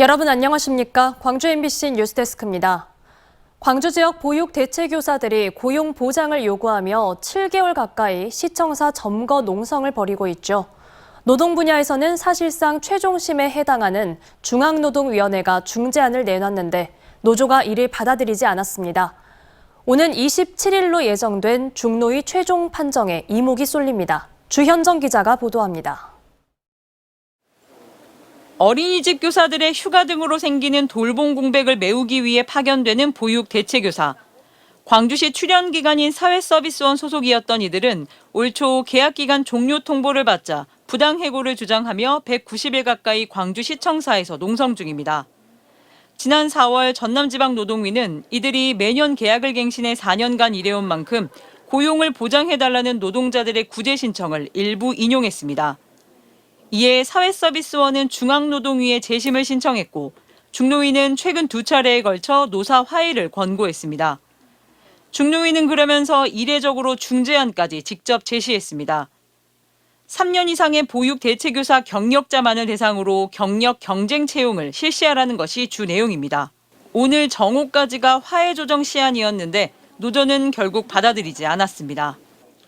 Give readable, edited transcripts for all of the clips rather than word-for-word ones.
여러분 안녕하십니까? 광주 MBC 뉴스데스크입니다. 광주 지역 보육 대체교사들이 고용 보장을 요구하며 7개월 가까이 시청사 점거 농성을 벌이고 있죠. 노동 분야에서는 사실상 최종심에 해당하는 중앙노동위원회가 중재안을 내놨는데 노조가 이를 받아들이지 않았습니다. 오는 27일로 예정된 중노위 최종 판정에 이목이 쏠립니다. 주현정 기자가 보도합니다. 어린이집 교사들의 휴가 등으로 생기는 돌봄 공백을 메우기 위해 파견되는 보육 대체교사. 광주시 출연기관인 사회서비스원 소속이었던 이들은 올 초 계약기간 종료 통보를 받자 부당해고를 주장하며 190일 가까이 광주시청사에서 농성 중입니다. 지난 4월 전남지방노동위는 이들이 매년 계약을 갱신해 4년간 일해온 만큼 고용을 보장해달라는 노동자들의 구제 신청을 일부 인용했습니다. 이에 사회서비스원은 중앙노동위에 재심을 신청했고 중노위는 최근 2차례에 걸쳐 노사 화해를 권고했습니다. 중노위는 그러면서 이례적으로 중재안까지 직접 제시했습니다. 3년 이상의 보육 대체교사 경력자만을 대상으로 경력 경쟁 채용을 실시하라는 것이 주 내용입니다. 오늘 정오까지가 화해 조정 시한이었는데 노조는 결국 받아들이지 않았습니다.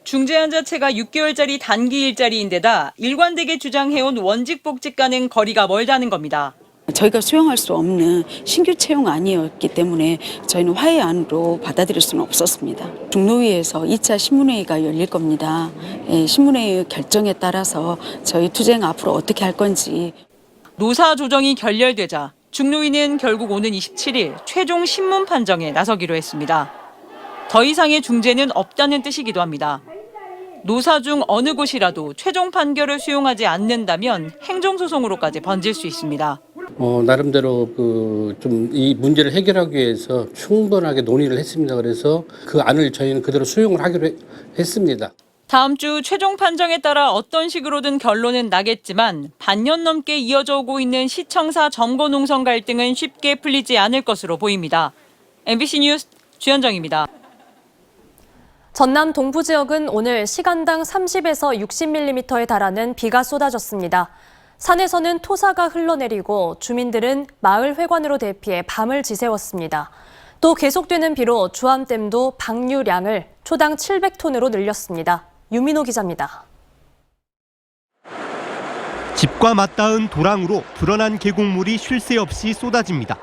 중재안 자체가 6개월짜리 단기 일자리인데다 일관되게 주장해온 원직복직과는 거리가 멀다는 겁니다. 저희가 수용할 수 없는 신규 채용안이었기 때문에 저희는 화해안으로 받아들일 수는 없었습니다. 중노위에서 2차 신문회의가 열릴 겁니다. 신문회의 결정에 따라서 저희 투쟁 앞으로 어떻게 할 건지. 노사 조정이 결렬되자 중노위는 결국 오는 27일 최종 신문 판정에 나서기로 했습니다. 더 이상의 중재는 없다는 뜻이기도 합니다. 노사 중 어느 곳이라도 최종 판결을 수용하지 않는다면 행정소송으로까지 번질 수 있습니다. 나름대로 좀 이 문제를 해결하기 위해서 충분하게 논의를 했습니다. 그래서 그 안을 저희는 그대로 수용을 하기로 했습니다. 다음 주 최종 판정에 따라 어떤 식으로든 결론은 나겠지만 반년 넘게 이어져 오고 있는 시청사 점거 농성 갈등은 쉽게 풀리지 않을 것으로 보입니다. MBC 뉴스 주현정입니다. 전남 동부 지역은 오늘 시간당 30에서 60mm에 달하는 비가 쏟아졌습니다. 산에서는 토사가 흘러내리고 주민들은 마을 회관으로 대피해 밤을 지새웠습니다. 또 계속되는 비로 주암댐도 방류량을 초당 700톤으로 늘렸습니다. 유민호 기자입니다. 집과 맞닿은 도랑으로 불어난 계곡물이 쉴 새 없이 쏟아집니다.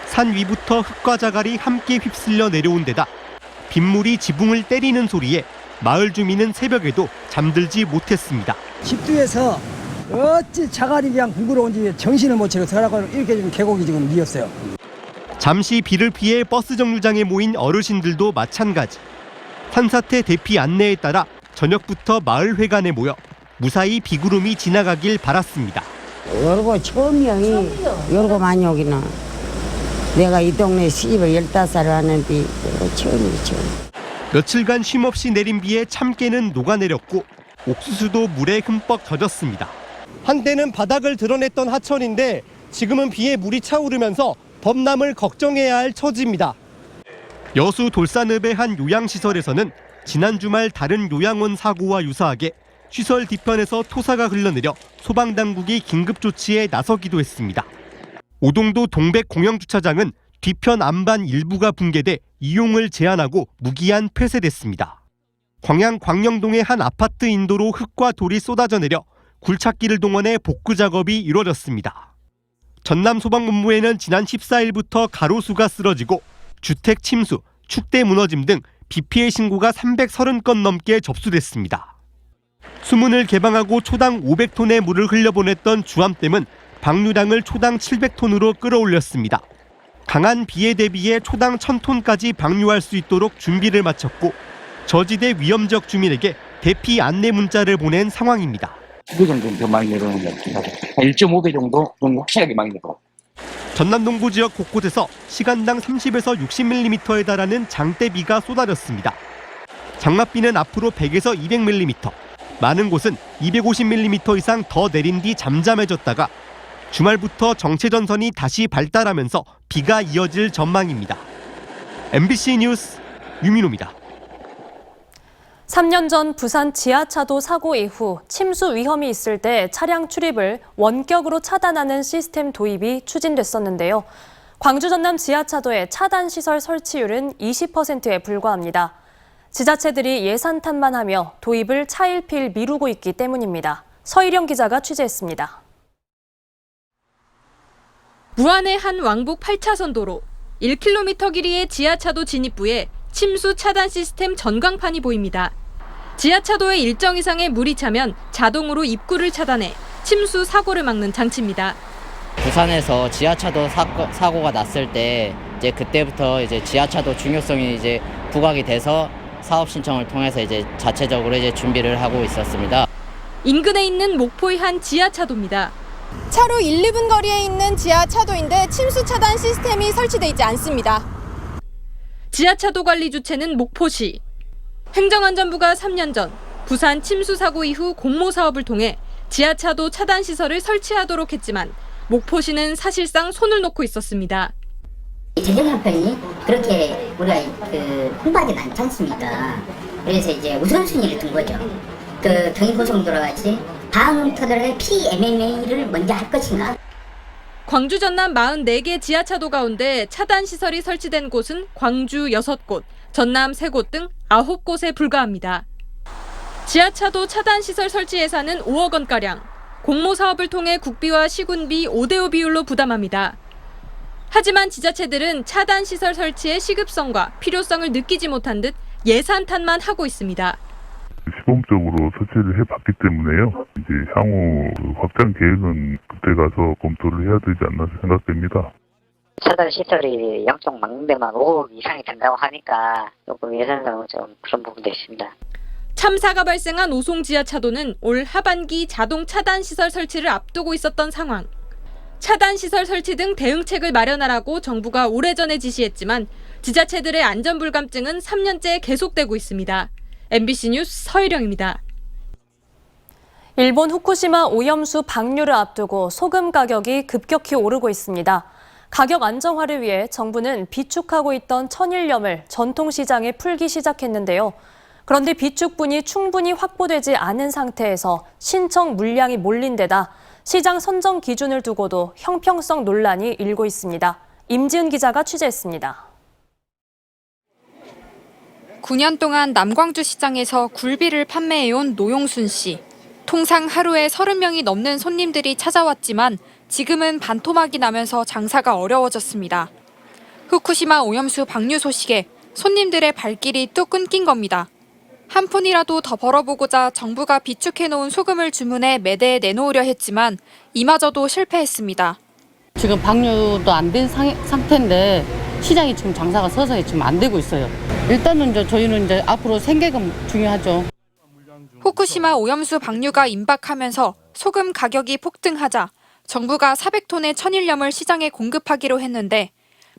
산 위부터 흙과 자갈이 함께 휩쓸려 내려온 데다 빗물이 지붕을 때리는 소리에 마을 주민은 새벽에도 잠들지 못했습니다. 집 뒤에서 어찌 자갈이 그냥 굵어온지 정신을 못 차려서 이렇게 좀 계곡이 지금 미었어요. 잠시 비를 피해 버스 정류장에 모인 어르신들도 마찬가지. 산사태 대피 안내에 따라 저녁부터 마을 회관에 모여 무사히 비구름이 지나가길 바랐습니다. 여러고 처음이야. 여러고 많이 오기는. 내가 이 동네 시집을 15살을 하는데 처음이죠. 며칠간 쉼없이 내린 비에 참깨는 녹아내렸고 옥수수도 물에 흠뻑 젖었습니다. 한때는 바닥을 드러냈던 하천인데 지금은 비에 물이 차오르면서 범람을 걱정해야 할 처지입니다. 여수 돌산읍의 한 요양시설에서는 지난 주말 다른 요양원 사고와 유사하게 시설 뒤편에서 토사가 흘러내려 소방당국이 긴급조치에 나서기도 했습니다. 오동도 동백 공영주차장은 뒤편 안반 일부가 붕괴돼 이용을 제한하고 무기한 폐쇄됐습니다. 광양 광영동의 한 아파트 인도로 흙과 돌이 쏟아져 내려 굴착기를 동원해 복구 작업이 이루어졌습니다. 전남 소방본부에는 지난 14일부터 가로수가 쓰러지고 주택 침수, 축대 무너짐 등 비 피해 신고가 330건 넘게 접수됐습니다. 수문을 개방하고 초당 500톤의 물을 흘려보냈던 주암댐은 방류량을 초당 700톤으로 끌어올렸습니다. 강한 비에 대비해 초당 1000톤까지 방류할 수 있도록 준비를 마쳤고 저지대 위험지역 주민에게 대피 안내 문자를 보낸 상황입니다. 10배 정도 더 많이 내려오는 것 같습니다. 1.5배 정도 확실하게 많이 내려요. 전남 동부 지역 곳곳에서 시간당 30에서 60mm에 달하는 장대비가 쏟아졌습니다. 장맛비는 앞으로 100에서 200mm, 많은 곳은 250mm 이상 더 내린 뒤 잠잠해졌다가 주말부터 정체전선이 다시 발달하면서 비가 이어질 전망입니다. MBC 뉴스 유민호입니다. 3년 전 부산 지하차도 사고 이후 침수 위험이 있을 때 차량 출입을 원격으로 차단하는 시스템 도입이 추진됐었는데요. 광주 전남 지하차도의 차단 시설 설치율은 20%에 불과합니다. 지자체들이 예산탓만 하며 도입을 차일피일 미루고 있기 때문입니다. 서희령 기자가 취재했습니다. 무안의 한 왕복 8차선 도로, 1km 길이의 지하차도 진입부에 침수 차단 시스템 전광판이 보입니다. 지하차도에 일정 이상의 물이 차면 자동으로 입구를 차단해 침수 사고를 막는 장치입니다. 부산에서 지하차도 사고가 났을 때 이제 그때부터 이제 지하차도 중요성이 이제 부각이 돼서 사업 신청을 통해서 이제 자체적으로 이제 준비를 하고 있었습니다. 인근에 있는 목포의 한 지하차도입니다. 차로 1, 2분 거리에 있는 지하차도인데 침수 차단 시스템이 설치돼 있지 않습니다. 지하차도 관리 주체는 목포시. 행정안전부가 3년 전 부산 침수 사고 이후 공모 사업을 통해 지하차도 차단 시설을 설치하도록 했지만 목포시는 사실상 손을 놓고 있었습니다. 재정 형편이 그렇게 우리가 홍보하지 않지 않습니까? 그래서 이제 우선순위를 둔 거죠. 경인고속도로 같이 방음 터널의 PMMA를 먼저 할 것인가? 광주 전남 44개 지하차도 가운데 차단 시설이 설치된 곳은 광주 6곳, 전남 3곳 등 9곳에 불과합니다. 지하차도 차단 시설 설치 예산은 5억 원가량, 공모 사업을 통해 국비와 시군비 5대5 비율로 부담합니다. 하지만 지자체들은 차단 시설 설치의 시급성과 필요성을 느끼지 못한 듯 예산 탓만 하고 있습니다. 시범적으로 설치를 해봤기 때문에요. 이제 향후 확장 계획은 그때 가서 검토를 해야 되지 않나 생각됩니다. 차단 시설이 양쪽 막는 데만 5억 이상이 된다고 하니까 조금 예산상은 좀 그런 부분도 있습니다. 참사가 발생한 오송 지하차도는 올 하반기 자동 차단 시설 설치를 앞두고 있었던 상황. 차단 시설 설치 등 대응책을 마련하라고 정부가 오래전에 지시했지만 지자체들의 안전불감증은 3년째 계속되고 있습니다. MBC 뉴스 서희령입니다. 일본 후쿠시마 오염수 방류를 앞두고 소금 가격이 급격히 오르고 있습니다. 가격 안정화를 위해 정부는 비축하고 있던 천일염을 전통시장에 풀기 시작했는데요. 그런데 비축분이 충분히 확보되지 않은 상태에서 신청 물량이 몰린 데다 시장 선정 기준을 두고도 형평성 논란이 일고 있습니다. 임지은 기자가 취재했습니다. 9년 동안 남광주 시장에서 굴비를 판매해온 노용순 씨. 통상 하루에 30명이 넘는 손님들이 찾아왔지만 지금은 반토막이 나면서 장사가 어려워졌습니다. 후쿠시마 오염수 방류 소식에 손님들의 발길이 뚝 끊긴 겁니다. 한 푼이라도 더 벌어보고자 정부가 비축해놓은 소금을 주문해 매대에 내놓으려 했지만 이마저도 실패했습니다. 지금 방류도 안 된 상태인데 시장이 지금 장사가 서서히 지금 안 되고 있어요. 일단은 저희는 이제 앞으로 생계가 중요하죠. 후쿠시마 오염수 방류가 임박하면서 소금 가격이 폭등하자 정부가 400톤의 천일염을 시장에 공급하기로 했는데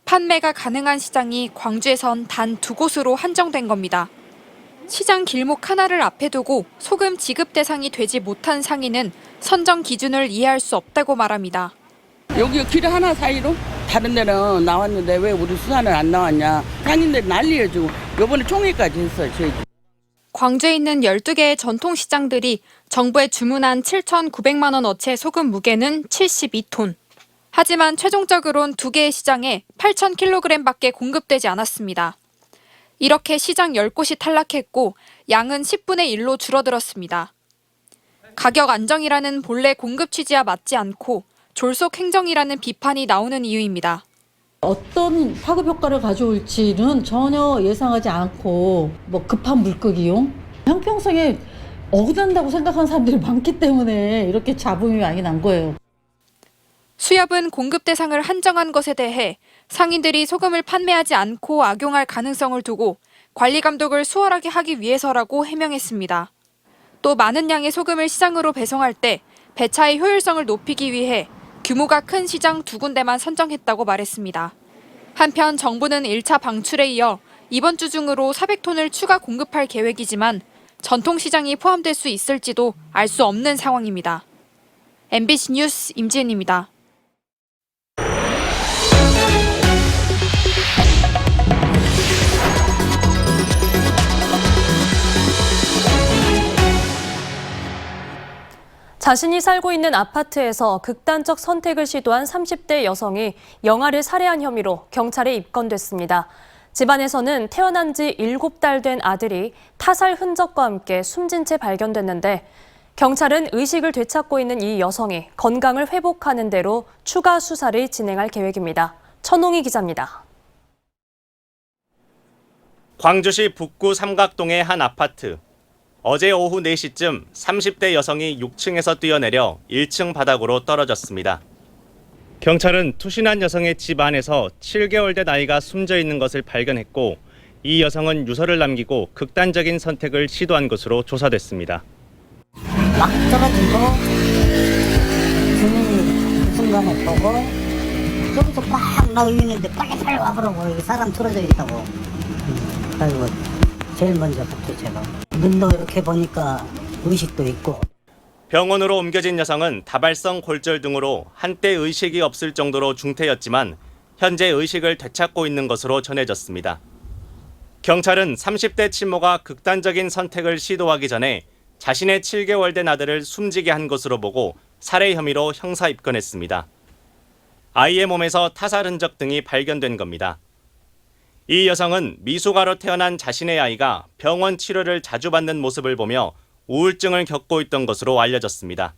판매가 가능한 시장이 광주에선 단 2곳으로 한정된 겁니다. 시장 길목 하나를 앞에 두고 소금 지급 대상이 되지 못한 상인은 선정 기준을 이해할 수 없다고 말합니다. 여기 길 하나 사이로 다른 데는 나왔는데 왜 우리 수산은 안 나왔냐. 상인들 난리예요 지금. 이번에 총회까지 했어요 저희. 광주에 있는 12개의 전통시장들이 정부에 주문한 7,900만 원어치의 소금 무게는 72톤. 하지만 최종적으론 2개의 시장에 8,000kg밖에 공급되지 않았습니다. 이렇게 시장 10곳이 탈락했고 양은 10분의 1로 줄어들었습니다. 가격 안정이라는 본래 공급 취지와 맞지 않고 졸속 행정이라는 비판이 나오는 이유입니다. 어떤 파급 효과를 가져올지는 전혀 예상하지 않고 급한 물극 이용, 형평성에 어긋난다고 생각하는 사람들이 많기 때문에 이렇게 잡음이 많이 난 거예요. 수협은 공급 대상을 한정한 것에 대해 상인들이 소금을 판매하지 않고 악용할 가능성을 두고 관리 감독을 수월하게 하기 위해서라고 해명했습니다. 또 많은 양의 소금을 시장으로 배송할 때 배차의 효율성을 높이기 위해 규모가 큰 시장 2군데만 선정했다고 말했습니다. 한편 정부는 1차 방출에 이어 이번 주 중으로 400톤을 추가 공급할 계획이지만 전통시장이 포함될 수 있을지도 알 수 없는 상황입니다. MBC 뉴스 임지은입니다. 자신이 살고 있는 아파트에서 극단적 선택을 시도한 30대 여성이 영아를 살해한 혐의로 경찰에 입건됐습니다. 집안에서는 태어난 지 7달 된 아들이 타살 흔적과 함께 숨진 채 발견됐는데 경찰은 의식을 되찾고 있는 이 여성이 건강을 회복하는 대로 추가 수사를 진행할 계획입니다. 천홍희 기자입니다. 광주시 북구 삼각동의 한 아파트. 어제 오후 4시쯤 30대 여성이 6층에서 뛰어내려 1층 바닥으로 떨어졌습니다. 경찰은 투신한 여성의 집 안에서 7개월 된 아이가 숨져 있는 것을 발견했고 이 여성은 유서를 남기고 극단적인 선택을 시도한 것으로 조사됐습니다. 막 떨어지고 주민이 그 순간에 보고 여기서 막 나오고 있는데 빨리 와보라고 여기 사람 틀어져 있다고. 그리고 제일 먼저 봤죠 제가. 눈도 이렇게 보니까 의식도 있고. 병원으로 옮겨진 여성은 다발성 골절 등으로 한때 의식이 없을 정도로 중태였지만 현재 의식을 되찾고 있는 것으로 전해졌습니다. 경찰은 30대 친모가 극단적인 선택을 시도하기 전에 자신의 7개월 된 아들을 숨지게 한 것으로 보고 살해 혐의로 형사 입건했습니다. 아이의 몸에서 타살 흔적 등이 발견된 겁니다. 이 여성은 미숙아로 태어난 자신의 아이가 병원 치료를 자주 받는 모습을 보며 우울증을 겪고 있던 것으로 알려졌습니다.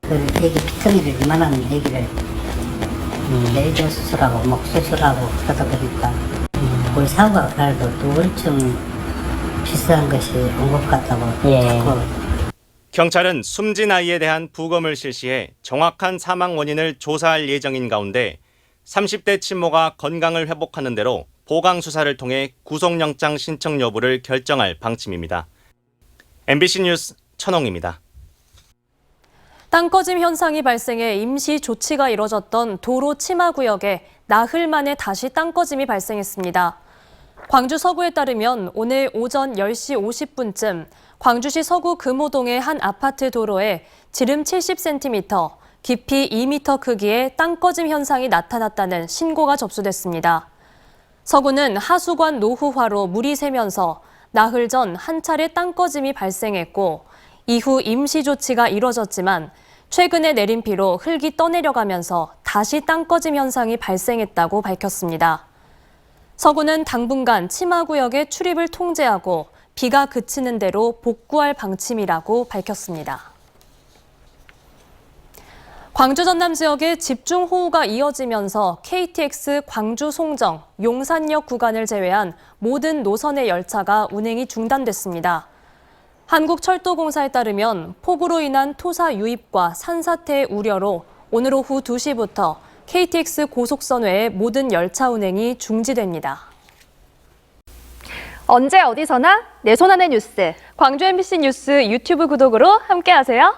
그 애기 피터미를 이만한 애기를 레이저 수술하고 목 수술하고 그러다 보니까 뭘 사고가 그래도 우울증 비슷한 것이 온 것 같다고 자꾸. 경찰은 숨진 아이에 대한 부검을 실시해 정확한 사망 원인을 조사할 예정인 가운데 30대 친모가 건강을 회복하는 대로 보강 수사를 통해 구속영장 신청 여부를 결정할 방침입니다. MBC 뉴스 천홍입니다. 땅꺼짐 현상이 발생해 임시 조치가 이뤄졌던 도로 치마구역에 나흘 만에 다시 땅꺼짐이 발생했습니다. 광주 서구에 따르면 오늘 오전 10시 50분쯤 광주시 서구 금호동의 한 아파트 도로에 지름 70cm, 깊이 2m 크기의 땅꺼짐 현상이 나타났다는 신고가 접수됐습니다. 서구는 하수관 노후화로 물이 새면서 나흘 전 한 차례 땅꺼짐이 발생했고 이후 임시 조치가 이뤄졌지만 최근에 내린 비로 흙이 떠내려가면서 다시 땅꺼짐 현상이 발생했다고 밝혔습니다. 서구는 당분간 치마구역의 출입을 통제하고 비가 그치는 대로 복구할 방침이라고 밝혔습니다. 광주 전남 지역에 집중호우가 이어지면서 KTX 광주 송정, 용산역 구간을 제외한 모든 노선의 열차가 운행이 중단됐습니다. 한국철도공사에 따르면 폭우로 인한 토사 유입과 산사태 우려로 오늘 오후 2시부터 KTX 고속선 외의 모든 열차 운행이 중지됩니다. 언제 어디서나 내 손 안의 뉴스. 광주 MBC 뉴스 유튜브 구독으로 함께하세요.